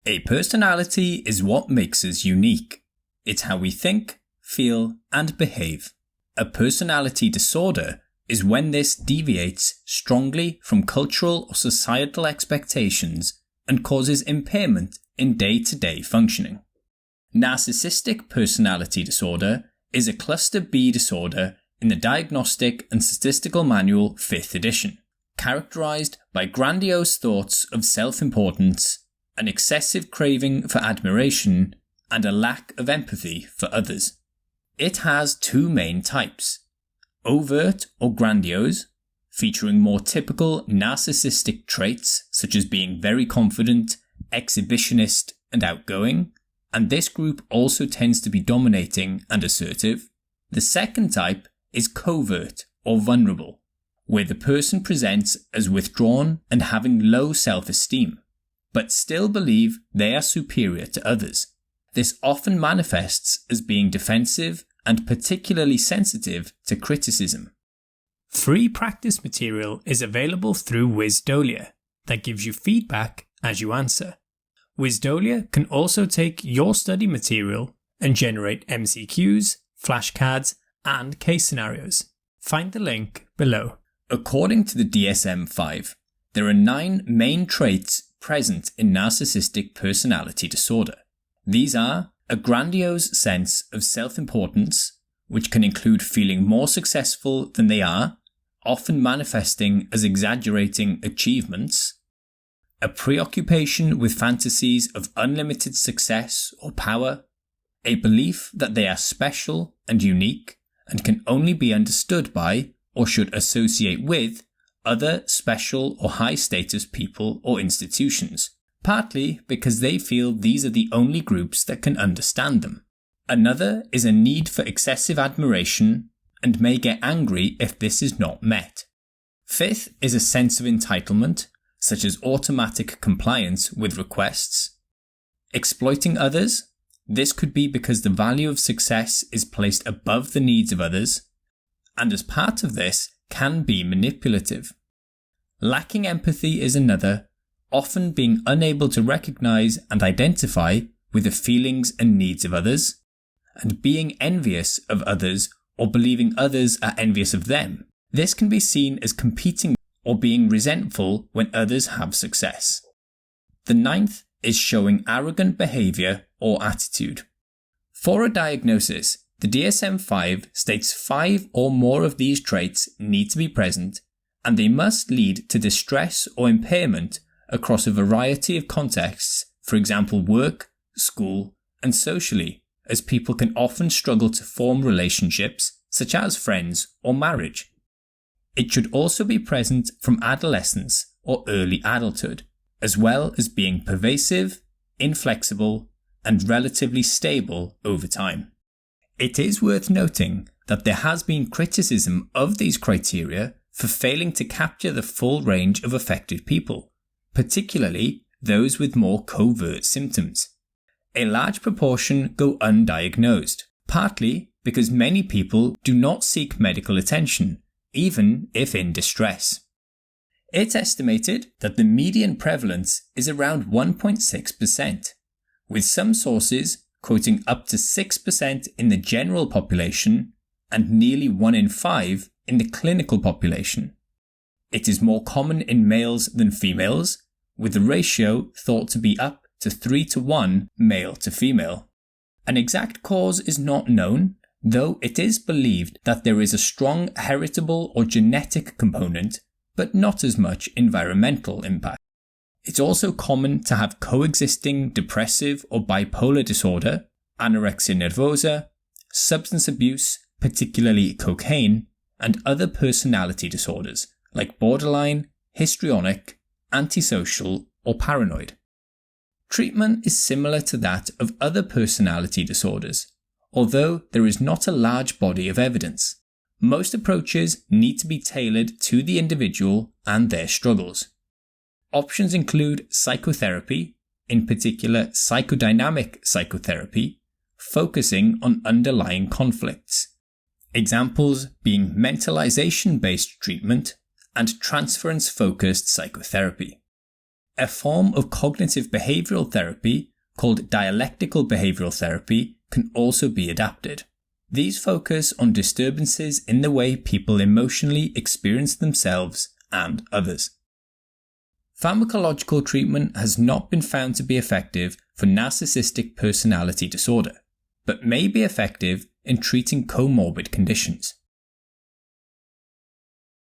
A personality is what makes us unique. It's how we think, feel, and behave. A personality disorder is when this deviates strongly from cultural or societal expectations and causes impairment in day-to-day functioning. Narcissistic Personality Disorder is a Cluster B disorder in the Diagnostic and Statistical Manual 5th edition, characterized by grandiose thoughts of self-importance, an excessive craving for admiration, and a lack of empathy for others. It has two main types: overt or grandiose, featuring more typical narcissistic traits such as being very confident, exhibitionist, and outgoing, and this group also tends to be dominating and assertive. The second type is covert or vulnerable, where the person presents as withdrawn and having low self-esteem, but still believe they are superior to others. This often manifests as being defensive and particularly sensitive to criticism. Free practice material is available through Wisdolia that gives you feedback as you answer. Wisdolia can also take your study material and generate MCQs, flashcards, and case scenarios. Find the link below. According to the DSM-5, there are 9 main traits present in narcissistic personality disorder. These are a grandiose sense of self-importance, which can include feeling more successful than they are, often manifesting as exaggerating achievements; a preoccupation with fantasies of unlimited success or power; a belief that they are special and unique and can only be understood by or should associate with other special or high-status people or institutions, partly because they feel these are the only groups that can understand them. Another is a need for excessive admiration and may get angry if this is not met. Fifth is a sense of entitlement, such as automatic compliance with requests. Exploiting others. This could be because the value of success is placed above the needs of others, and as part of this can be manipulative. Lacking empathy is another, often being unable to recognize and identify with the feelings and needs of others, and being envious of others or believing others are envious of them. This can be seen as competing or being resentful when others have success. The 9th is showing arrogant behavior or attitude. For a diagnosis, the DSM-5 states 5 or more of these traits need to be present, and they must lead to distress or impairment across a variety of contexts, for example work, school, and socially, as people can often struggle to form relationships, such as friends or marriage. It should also be present from adolescence or early adulthood, as well as being pervasive, inflexible, and relatively stable over time. It is worth noting that there has been criticism of these criteria for failing to capture the full range of affected people, particularly those with more covert symptoms. A large proportion go undiagnosed, partly because many people do not seek medical attention, even if in distress. It's estimated that the median prevalence is around 1.6%, with some sources quoting up to 6% in the general population and nearly 1 in 5 in the clinical population. It is more common in males than females, with the ratio thought to be up to 3:1 male to female. An exact cause is not known, though it is believed that there is a strong heritable or genetic component, but not as much environmental impact. It's also common to have coexisting depressive or bipolar disorder, anorexia nervosa, substance abuse, particularly cocaine, and other personality disorders like borderline, histrionic, antisocial, or paranoid. Treatment is similar to that of other personality disorders, although there is not a large body of evidence. Most approaches need to be tailored to the individual and their struggles. Options include psychotherapy, in particular psychodynamic psychotherapy, focusing on underlying conflicts. Examples being mentalization-based treatment and transference-focused psychotherapy. A form of cognitive behavioral therapy called dialectical behavioral therapy can also be adapted. These focus on disturbances in the way people emotionally experience themselves and others. Pharmacological treatment has not been found to be effective for narcissistic personality disorder, but may be effective in treating comorbid conditions.